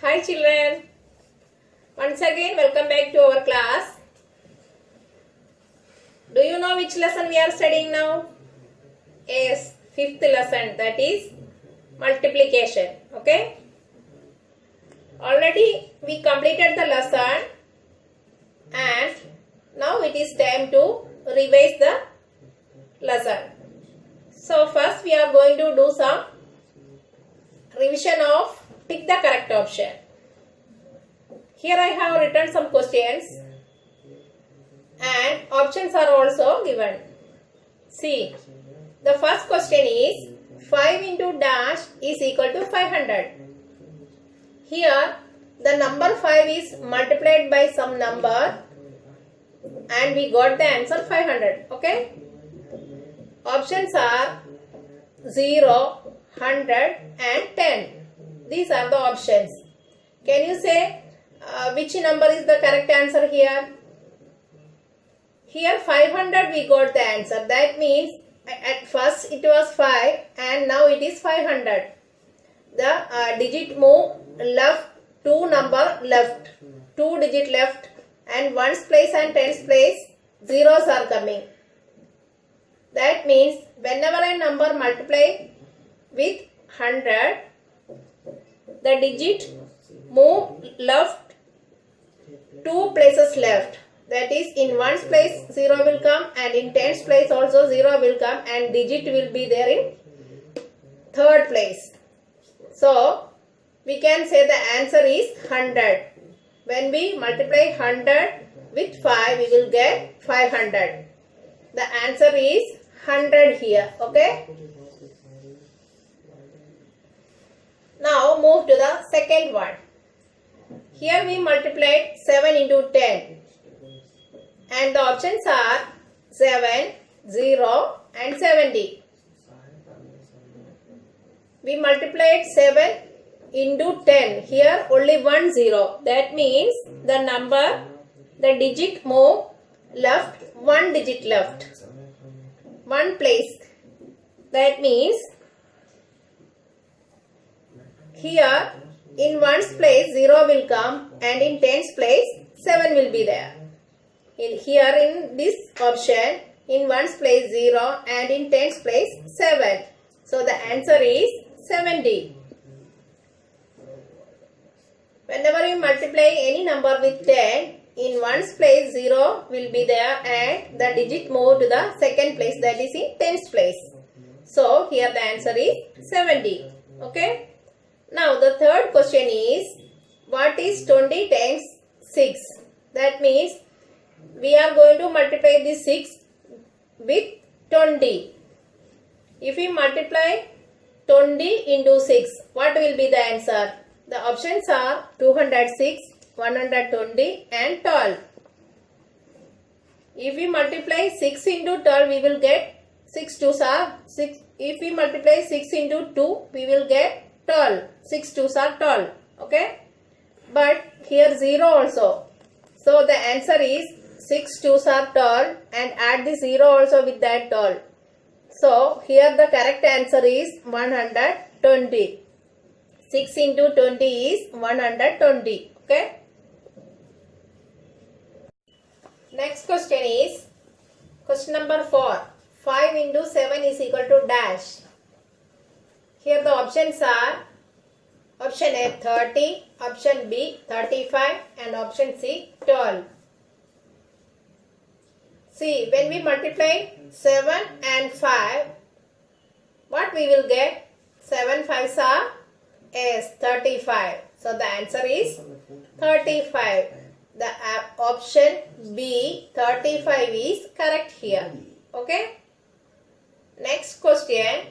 Hi children, once again welcome back to our class. Do you know which lesson we are studying now? Yes, fifth lesson, that is multiplication. Okay. Already we completed the lesson and now it is time to revise the lesson. So first we are going to do some revision of pick the correct option. Here I have written some questions and options are also given. See, the first question is 5 into dash is equal to 500. Here the number 5 is multiplied by some number and we got the answer 500. Okay. Options are 0, 100 and 10. These are the options. Can you say which number is the correct answer here? Here 500 we got the answer. That means at first it was 5 and now it is 500. The digit move left, 2 number left, 2 digit left and 1's place and 10's place zeros are coming. That means whenever a number multiply with 100, the digit move left 2 places left. That is, in 1's place 0 will come and in 10's place also 0 will come and digit will be there in 3rd place. So we can say the answer is 100. When we multiply 100 with 5, we will get 500. The answer is 100 here. Okay. Now move to the second one. Here we multiplied 7 into 10 and the options are 7, 0 and 70. We multiplied 7 into 10. Here only 1 0. That means the number, the digit move left, 1 digit left, 1 place. That means here in 1's place 0 will come and in 10's place 7 will be there. Here in this option in 1's place 0 and in 10's place 7. So the answer is 70. Whenever you multiply any number with 10, in 1's place 0 will be there and the digit move to the second place, that is in 10's place. So here the answer is 70. Okay. Now the third question is what is 20 times 6? That means we are going to multiply this 6 with 20. If we multiply 20 into 6, what will be the answer? The options are 206, 120 and 12. If we multiply 6 into 12, we will get 6 2s are 6. If we multiply 6 into 2, we will get 12. 6 2s are 12. Okay. But here 0 also. So the answer is 6 2s are 12 and add the 0 also with that 12. So here the correct answer is 120. 6 into 20 is 120. Okay. Next question is question number 4. 5 into 7 is equal to dash. Here the options are option A 30, option B 35 and option C 12. See, when we multiply 7 and 5, what we will get? 7 5s are is 35. So the answer is 35. The option B 35 is correct here. Okay. Next question.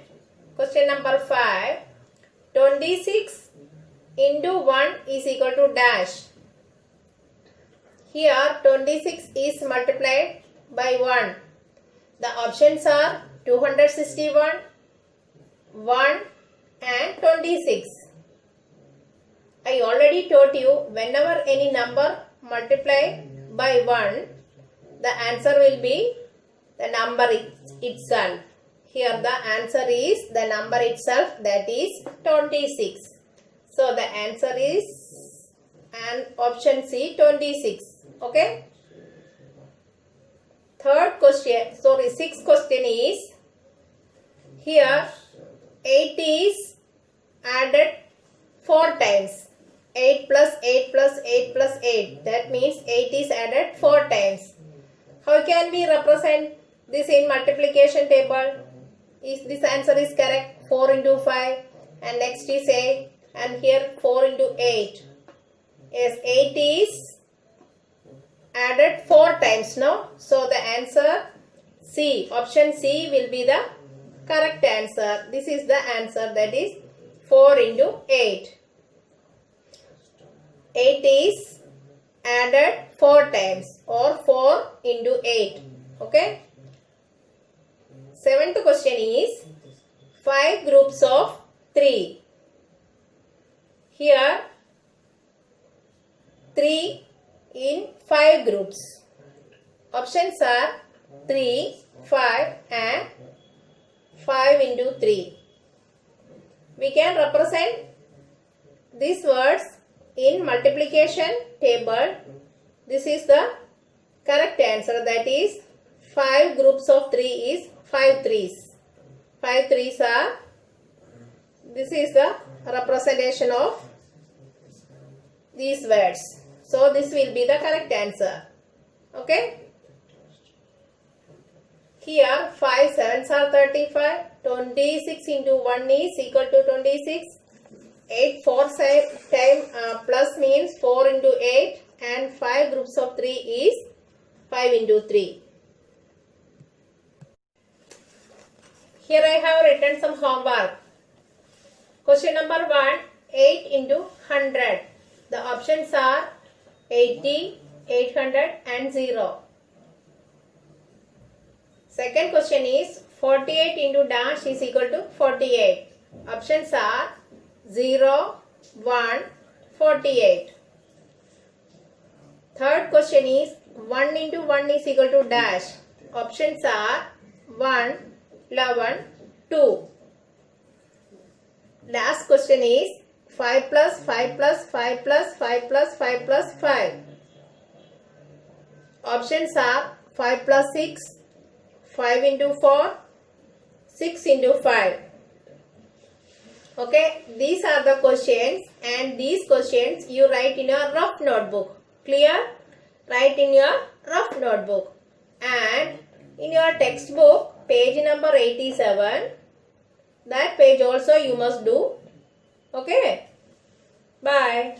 Question number 5. 26 into 1 is equal to dash. Here 26 is multiplied by 1. The options are 261, 1 and 26. I already told you whenever any number multiply by 1, the answer will be the number itself. Here the answer is the number itself, that is 26. So the answer is and option C 26. Okay. Sixth question is, here 8 is added 4 times. 8 plus 8 plus 8 plus 8. That means 8 is added 4 times. How can we represent this in multiplication table? Is this answer is correct? 4 into 5 and next is 8 and here 4 into 8. Yes, 8 is added 4 times, no? So the answer C, option C will be the correct answer. This is the answer, that is 4 into 8. 8 is added 4 times or 4 into 8. Okay. Seventh question is 5 groups of 3. Here 3 in 5 groups. Options are 3, 5 and 5 into 3. We can represent these words in multiplication table. This is the correct answer, that is 5 groups of 3 is 5 threes. 5 threes are, this is the representation of these words. So this will be the correct answer. Okay. Here 5 sevens are 35. 26 into 1 is equal to 26. 8 4 time plus means 4 into 8 and 5 groups of 3 is 5 into 3. Here I have written some homework. Question number 1, 8 into 100. The options are 80, 800 and 0. Second question is 48 into dash is equal to 48. Options are 0, 1, 48. Third question is 1 into 1 is equal to dash. Options are 1, 11, 2. Last question is 5 plus 5 plus 5 plus 5 plus 5 plus 5. Options are 5 plus 6, 5 into 4, 6 into 5. Okay, these are the questions and these questions you write in your rough notebook. Clear? Write in your rough notebook. And in your textbook, page number 87, that page also you must do. Okay. Bye.